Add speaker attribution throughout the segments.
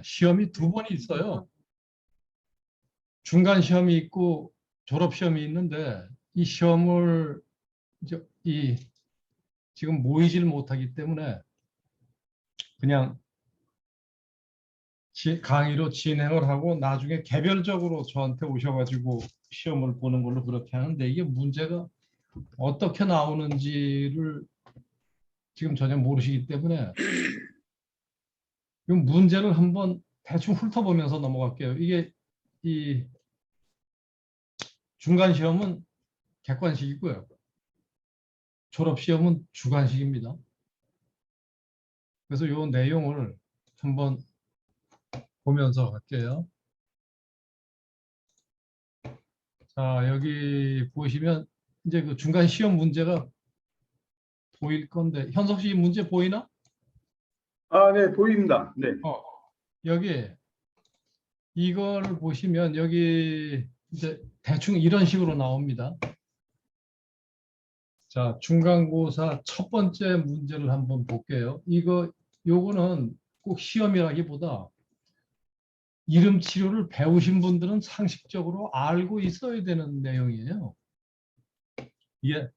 Speaker 1: 시험이 두 번이 있어요. 중간 시험이 있고 졸업 시험이 있는데 이 시험을 지금 모이질 못하기 때문에 그냥 강의로 진행을 하고 나중에 개별적으로 저한테 오셔가지고 시험을 보는 걸로 그렇게 하는데 이게 문제가 어떻게 나오는지를 지금 전혀 모르시기 때문에 이 문제를 한번 대충 훑어보면서 넘어갈게요. 이게 이 중간 시험은 객관식이고요. 졸업 시험은 주관식입니다. 그래서 이 내용을 한번 보면서 갈게요. 자, 여기 보시면 이제 그 중간 시험 문제가 보일 건데 현석 씨 문제 보이나?
Speaker 2: 아, 네, 보입니다. 네.
Speaker 1: 여기 이걸 보시면 여기 이제 대충 이런 식으로 나옵니다. 자, 중간고사 첫 번째 문제를 한번 볼게요. 요거는 꼭 시험이라기보다 이름 치료를 배우신 분들은 상식적으로 알고 있어야 되는 내용이에요. 이게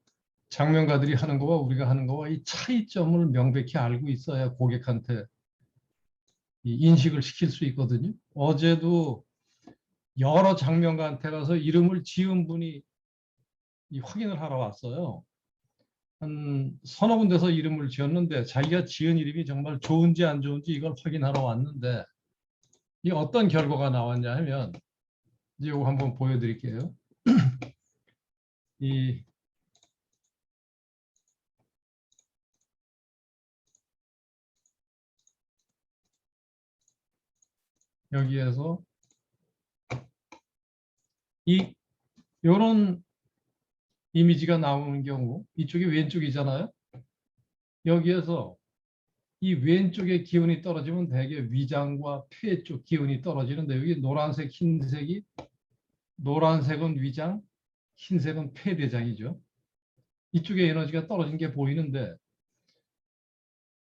Speaker 1: 장면가들이 하는 거와 우리가 하는 거와 이 차이점을 명백히 알고 있어야 고객한테 인식을 시킬 수 있거든요. 어제도 여러 장면가한테 가서 이름을 지은 분이 확인을 하러 왔어요. 한 서너 군데서 이름을 지었는데 자기가 지은 이름이 정말 좋은지 안 좋은지 이걸 확인하러 왔는데 이 어떤 결과가 나왔냐 하면 이제 이거 한번 보여드릴게요. 이 여기에서 요런 이미지가 나오는 경우 이쪽이 왼쪽이잖아요. 여기에서 이 왼쪽의 기운이 떨어지면 대개 위장과 폐 쪽 기운이 떨어지는데 여기 노란색, 흰색이 노란색은 위장, 흰색은 폐대장이죠. 이쪽에 에너지가 떨어진 게 보이는데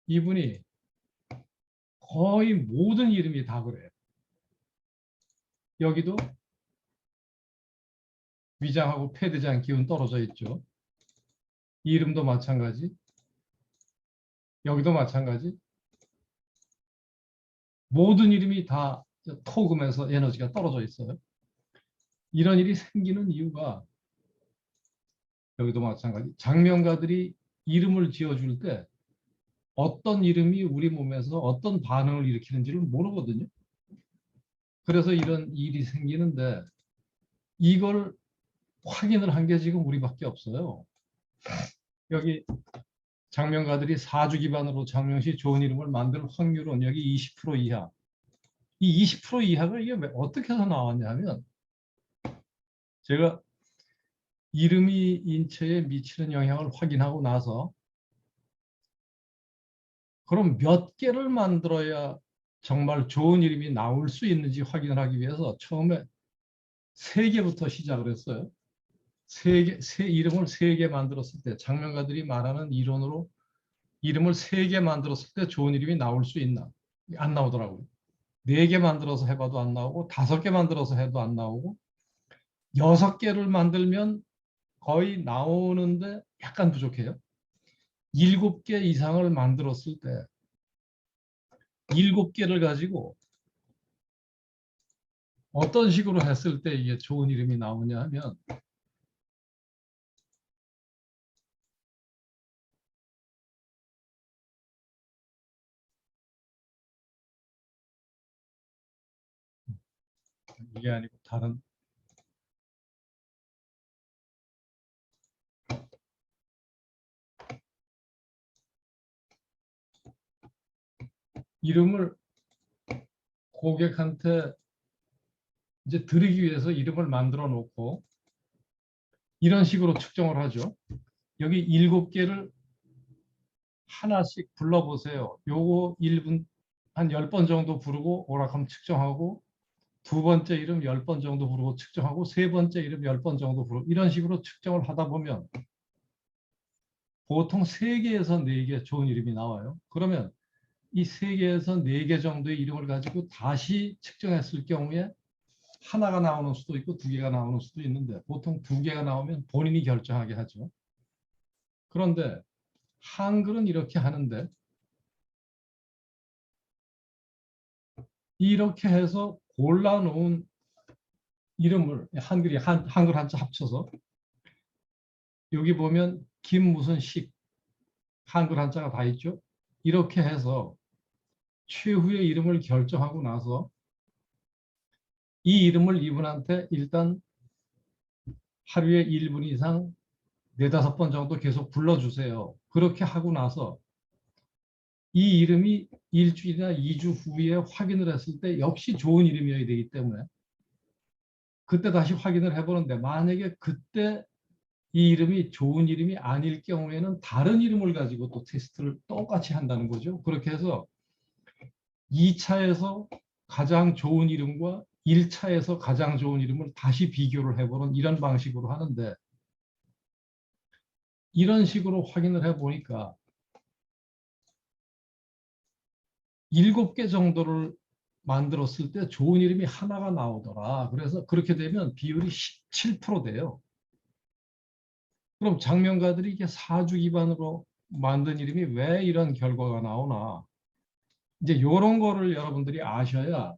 Speaker 1: 이분이 거의 모든 이름이 다 그래요. 여기도 위장하고 폐대장 기운 떨어져 있죠. 이 이름도 마찬가지. 여기도 마찬가지. 모든 이름이 다 토금에서 에너지가 떨어져 있어요. 이런 일이 생기는 이유가 여기도 마찬가지. 장명가들이 이름을 지어줄 때 어떤 이름이 우리 몸에서 어떤 반응을 일으키는지를 모르거든요. 그래서 이런 일이 생기는데 이걸 확인을 한 게 지금 우리밖에 없어요. 여기 장명가들이 사주 기반으로 장명시 좋은 이름을 만들 확률은 여기 20% 이하. 이 20% 이하가 이게 어떻게 해서 나왔냐 하면 제가 이름이 인체에 미치는 영향을 확인하고 나서 그럼 몇 개를 만들어야 정말 좋은 이름이 나올 수 있는지 확인을 하기 위해서 처음에 3개부터 시작을 했어요. 이름을 3개 만들었을 때 장명가들이 말하는 이론으로 이름을 3개 만들었을 때 좋은 이름이 나올 수 있나? 안 나오더라고요. 4개 만들어서 해봐도 안 나오고 5개 만들어서 해도 안 나오고 6개를 만들면 거의 나오는데 약간 부족해요. 7개 이상을 만들었을 때 7개를 가지고 어떤 식으로 했을 때 이게 좋은 이름이 나오냐 하면 이게 아니고 다른 이름을 고객한테 이제 드리기 위해서 이름을 만들어 놓고 이런 식으로 측정을 하죠. 여기 7개를 하나씩 불러보세요. 요거 1분 한 10번 정도 부르고 오락하면 측정하고 두 번째 이름 10번 정도 부르고 측정하고 세 번째 이름 10번 정도 부르고 이런 식으로 측정을 하다 보면 보통 3개에서 4개 좋은 이름이 나와요. 그러면 이 3개에서 4개 정도의 이름을 가지고 다시 측정했을 경우에 하나가 나오는 수도 있고 2개가 나오는 수도 있는데 보통 2개가 나오면 본인이 결정하게 하죠. 그런데 한글은 이렇게 하는데 이렇게 해서 골라놓은 이름을 한글 한자 합쳐서 여기 보면 김 무슨 식 한글 한자가 다 있죠. 이렇게 해서 최후의 이름을 결정하고 나서 이 이름을 이분한테 일단 하루에 1분 이상 4~5번 정도 계속 불러주세요. 그렇게 하고 나서 이 이름이 일주일이나 2주 후에 확인을 했을 때 역시 좋은 이름이어야 되기 때문에 그때 다시 확인을 해보는데 만약에 그때 이 이름이 좋은 이름이 아닐 경우에는 다른 이름을 가지고 또 테스트를 똑같이 한다는 거죠. 그렇게 해서 2차에서 가장 좋은 이름과 1차에서 가장 좋은 이름을 다시 비교를 해보는 이런 방식으로 하는데 이런 식으로 확인을 해보니까 7개 정도를 만들었을 때 좋은 이름이 하나가 나오더라. 그래서 그렇게 되면 비율이 17% 돼요. 그럼 장명가들이 이게 사주 기반으로 만든 이름이 왜 이런 결과가 나오나. 이제 이런 거를 여러분들이 아셔야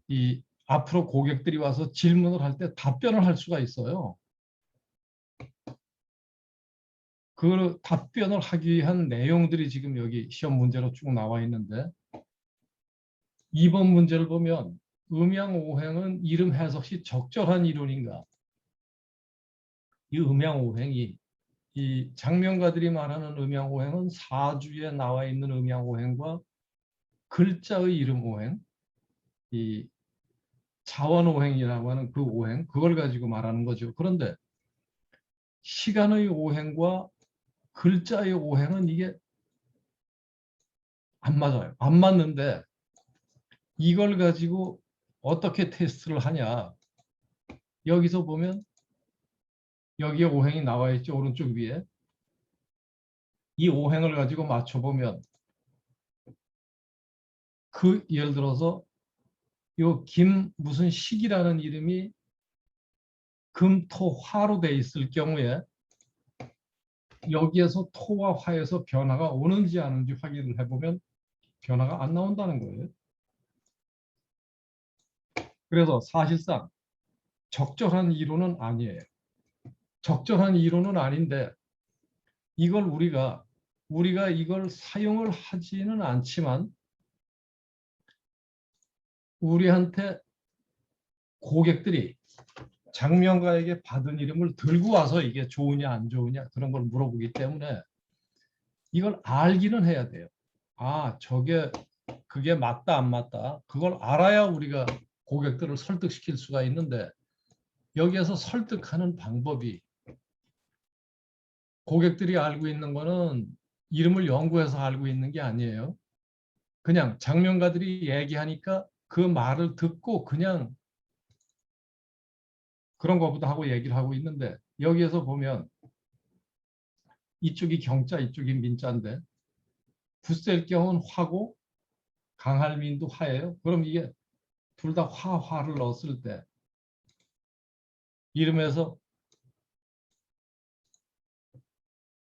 Speaker 1: 이 앞으로 고객들이 와서 질문을 할 때 답변을 할 수가 있어요. 그 답변을 하기 위한 내용들이 지금 여기 시험 문제로 쭉 나와 있는데 2번 문제를 보면 음양오행은 이름 해석 시 적절한 이론인가? 이 음양오행이 이 장명가들이 말하는 음양오행은 사주에 나와 있는 음양오행과 글자의 이름 오행, 이 자원오행이라고 하는 그 오행, 그걸 가지고 말하는 거죠. 그런데 시간의 오행과 글자의 오행은 이게 안 맞아요. 안 맞는데 이걸 가지고 어떻게 테스트를 하냐. 여기서 보면 여기에 오행이 나와 있죠. 오른쪽 위에. 이 오행을 가지고 맞춰보면 그 예를 들어서 요 김 무슨 식이라는 이름이 금토화로 돼 있을 경우에 여기에서 토와 화에서 변화가 오는지 안 오는지 확인을 해보면 변화가 안 나온다는 거예요. 그래서 사실상 적절한 이론은 아니에요. 적절한 이론은 아닌데 이걸 우리가 이걸 사용을 하지는 않지만 우리한테 고객들이 장명가에게 받은 이름을 들고 와서 이게 좋으냐 안 좋으냐 그런 걸 물어보기 때문에 이걸 알기는 해야 돼요. 아, 그게 맞다 안 맞다 그걸 알아야 우리가 고객들을 설득시킬 수가 있는데 여기에서 설득하는 방법이 고객들이 알고 있는 거는 이름을 연구해서 알고 있는 게 아니에요. 그냥 장명가들이 얘기하니까 그 말을 듣고 그냥 그런 것보다 하고 얘기를 하고 있는데 여기에서 보면 이쪽이 경자 이쪽이 민자인데 붓셀경은 화고 강할민도 화예요. 그럼 이게 둘 다 화를 넣었을 때 이름에서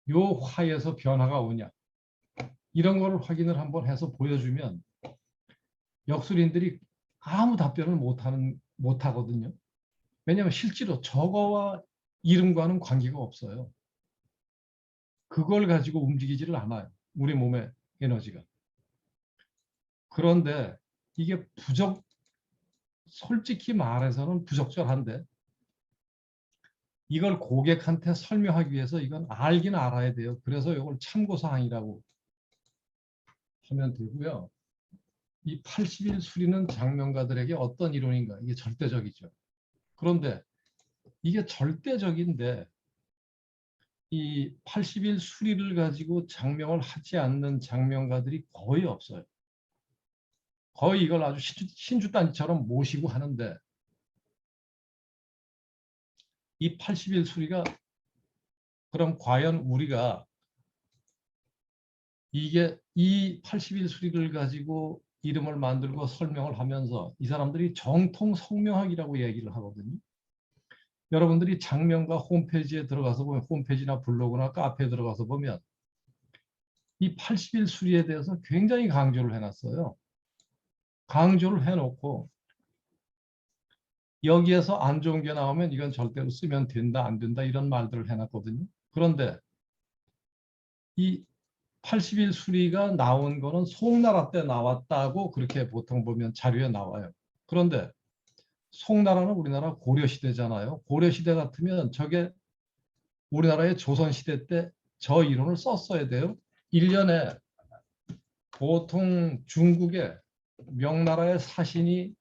Speaker 1: 요 화에서 변화가 오냐 이런 거를 확인을 한번 해서 보여주면 역술인들이 아무 답변을 못하거든요. 왜냐하면 실제로 저거와 이름과는 관계가 없어요. 그걸 가지고 움직이지를 않아요. 우리 몸의 에너지가. 그런데 이게 솔직히 말해서는 부적절한데 이걸 고객한테 설명하기 위해서 이건 알긴 알아야 돼요. 그래서 이걸 참고사항이라고 하면 되고요. 이 80일 수리는 장명가들에게 어떤 이론인가? 이게 절대적이죠. 그런데 이게 절대적인데 이 80일 수리를 가지고 장명을 하지 않는 장명가들이 거의 없어요. 거의 이걸 아주 신주단지처럼 모시고 하는데 이 80일 수리가 그럼 과연 우리가 이게 이 81 수리를 가지고 이름을 만들고 설명을 하면서 이 사람들이 정통 성명학이라고 얘기를 하거든요. 여러분들이 장명가 홈페이지에 들어가서 보면, 홈페이지나 블로그나 카페에 들어가서 보면 이 81 수리에 대해서 굉장히 강조를 해놨어요. 강조를 해놓고 여기에서 안 좋은 게 나오면 이건 절대로 쓰면 된다, 안 된다 이런 말들을 해놨거든요. 그런데 이 80일 수리가 나온 거는 송나라 때 나왔다고 그렇게 보통 보면 자료에 나와요. 그런데 송나라는 우리나라 고려시대잖아요. 고려시대 같으면 저게 우리나라의 조선시대 때 저 이론을 썼어야 돼요. 1년에 보통 중국에 명나라의 사신이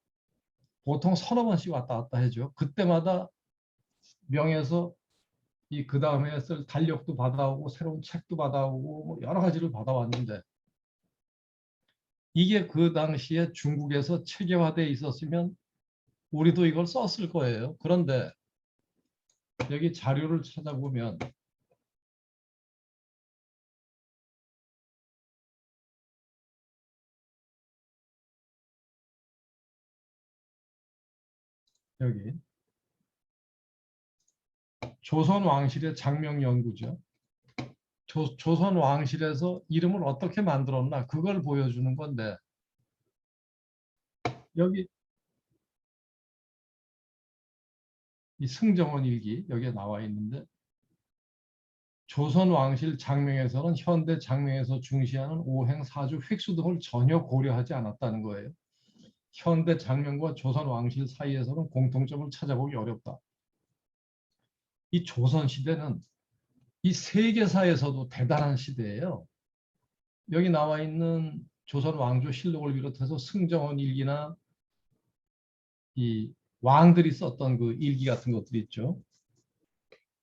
Speaker 1: 보통 서너 번씩 왔다 갔다 해죠. 그때마다 명에서 이 그 다음에 쓸 달력도 받아오고 새로운 책도 받아오고 뭐 여러 가지를 받아왔는데 이게 그 당시에 중국에서 체계화되어 있었으면 우리도 이걸 썼을 거예요. 그런데 여기 자료를 찾아보면 여기 조선 왕실의 장명 연구죠. 조선 왕실에서 이름을 어떻게 만들었나 그걸 보여주는 건데 여기 이 승정원 일기 여기에 나와 있는데 조선 왕실 장명에서는 현대 장명에서 중시하는 오행, 사주, 획수 등을 전혀 고려하지 않았다는 거예요. 현대 장명과 조선 왕실 사이에서는 공통점을 찾아보기 어렵다. 이 조선 시대는 이 세계사에서도 대단한 시대예요. 여기 나와 있는 조선 왕조 실록을 비롯해서 승정원 일기나 이 왕들이 썼던 그 일기 같은 것들이 있죠.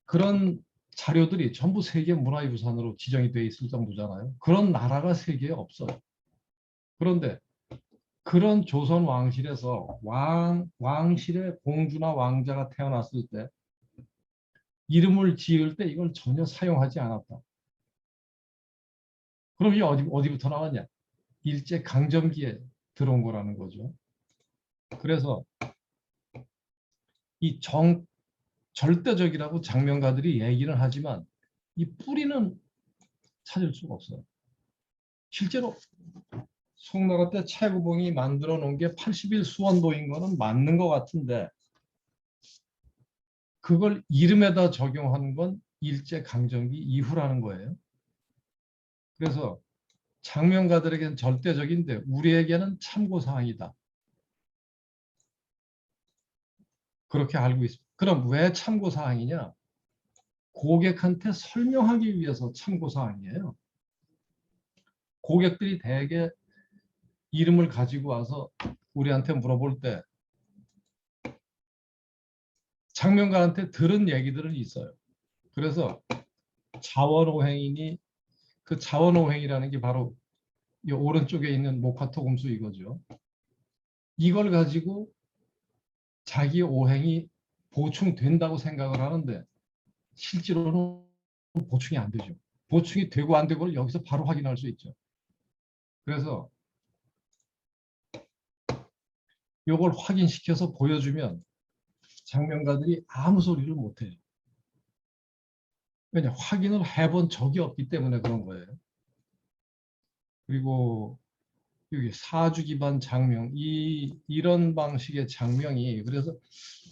Speaker 1: 그런 자료들이 전부 세계 문화유산으로 지정이 되어 있을 정도잖아요. 그런 나라가 세계에 없어요. 그런데 그런 조선 왕실에서 왕실의 공주나 왕자가 태어났을 때 이름을 지을 때 이걸 전혀 사용하지 않았다. 그럼 이 어디부터 나왔냐? 일제 강점기에 들어온 거라는 거죠. 그래서 이 절대적이라고 장명가들이 얘기를 하지만 이 뿌리는 찾을 수가 없어요. 실제로 송나라 때 최고봉이 만들어 놓은 게 80일 수원도인 거는 맞는 것 같은데 그걸 이름에다 적용하는 건 일제 강점기 이후라는 거예요. 그래서 장명가들에게는 절대적인데 우리에게는 참고사항이다. 그렇게 알고 있습니다. 그럼 왜 참고사항이냐? 고객한테 설명하기 위해서 참고사항이에요. 고객들이 대개 이름을 가지고 와서 우리한테 물어볼 때 장명가한테 들은 얘기들은 있어요. 그래서 자원오행이니 그 자원오행이라는 게 바로 이 오른쪽에 있는 목화토금수 이거죠. 이걸 가지고 자기 오행이 보충된다고 생각을 하는데 실제로는 보충이 안 되죠. 보충이 되고 안 되고를 여기서 바로 확인할 수 있죠. 그래서 이걸 확인시켜서 보여주면 장명가들이 아무 소리를 못해요. 왜냐 확인을 해본 적이 없기 때문에 그런 거예요. 그리고 여기 사주 기반 장명 이런 방식의 장명이 그래서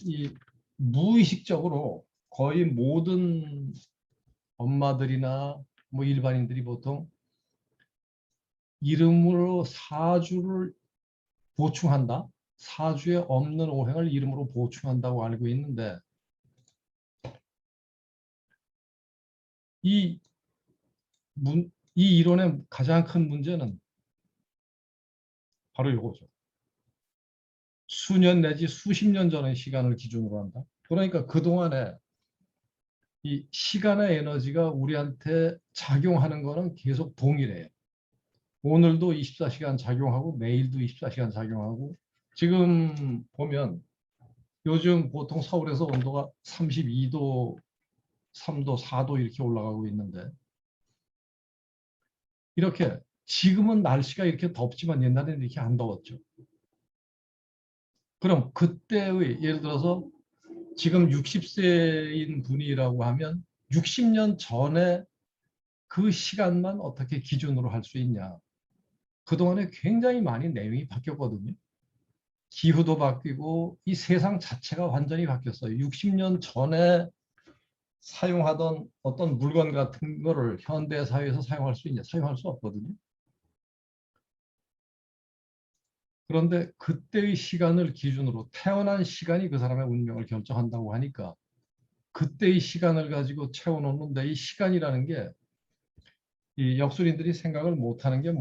Speaker 1: 이 무의식적으로 거의 모든 엄마들이나 뭐 일반인들이 보통 이름으로 사주를 보충한다. 사주에 없는 오행을 이름으로 보충한다고 알고 있는데 이, 이 이론의 가장 큰 문제는 바로 이거죠. 수년 내지 수십 년 전의 시간을 기준으로 한다. 그러니까 그동안에 이 시간의 에너지가 우리한테 작용하는 거는 계속 동일해요. 오늘도 24시간 작용하고 내일도 24시간 작용하고 지금 보면 요즘 보통 서울에서 온도가 32도, 3도, 4도 이렇게 올라가고 있는데 이렇게 지금은 날씨가 이렇게 덥지만 옛날에는 이렇게 안 더웠죠. 그럼 그때의 예를 들어서 지금 60세인 분이라고 하면 60년 전에 그 시간만 어떻게 기준으로 할 수 있냐. 그동안에 굉장히 많이 내용이 바뀌었거든요. 기후도 바뀌고 이 세상 자체가 완전히 바뀌었어요. 60년 전에 사용하던 어떤 물건 같은 거를 현대 사회에서 사용할 수 있냐? 사용할 수 없거든요. 그런데 그때의 시간을 기준으로 태어난 시간이 그 사람의 운명을 결정한다고 하니까 그때의 시간을 가지고 채워놓는데 이 시간이라는 게 이 역술인들이 생각을 못하는 게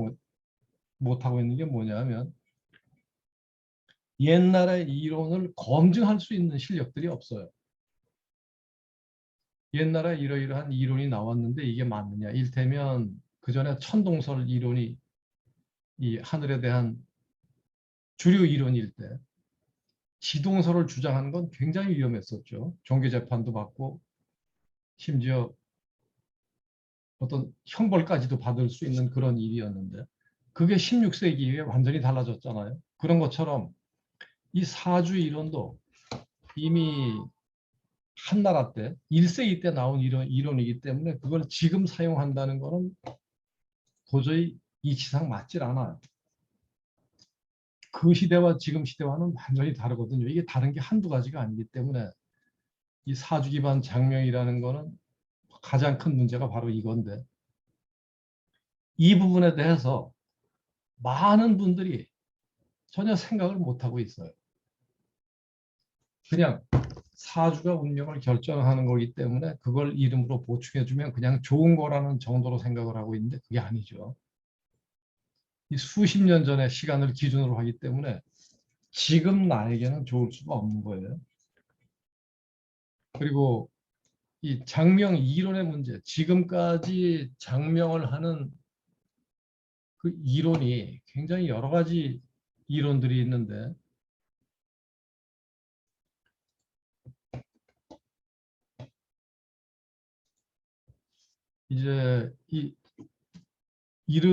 Speaker 1: 못하고 있는 게 뭐냐면 옛날의 이론을 검증할 수 있는 실력들이 없어요. 옛날에 이러이러한 이론이 나왔는데 이게 맞느냐. 일테면 그 전에 천동설 이론이 이 하늘에 대한 주류 이론일 때 지동설을 주장하는 건 굉장히 위험했었죠. 종교재판도 받고 심지어 어떤 형벌까지도 받을 수 있는 그런 일이었는데 그게 16세기 이후에 완전히 달라졌잖아요. 그런 것처럼 이 사주 이론도 이미 한나라 때 1세기 때 나온 이론이기 때문에 그걸 지금 사용한다는 것은 도저히 이치상 맞질 않아요. 그 시대와 지금 시대와는 완전히 다르거든요. 이게 다른 게 한두 가지가 아니기 때문에 이 사주 기반 장명이라는 거는 가장 큰 문제가 바로 이건데 이 부분에 대해서 많은 분들이 전혀 생각을 못하고 있어요. 그냥 사주가 운명을 결정하는 거기 때문에 그걸 이름으로 보충해주면 그냥 좋은 거라는 정도로 생각을 하고 있는데 그게 아니죠. 이 수십 년 전의 시간을 기준으로 하기 때문에 지금 나에게는 좋을 수가 없는 거예요. 그리고 이 장명 이론의 문제, 지금까지 장명을 하는 그 이론이 굉장히 여러 가지 이론들이 있는데 이제 이 이름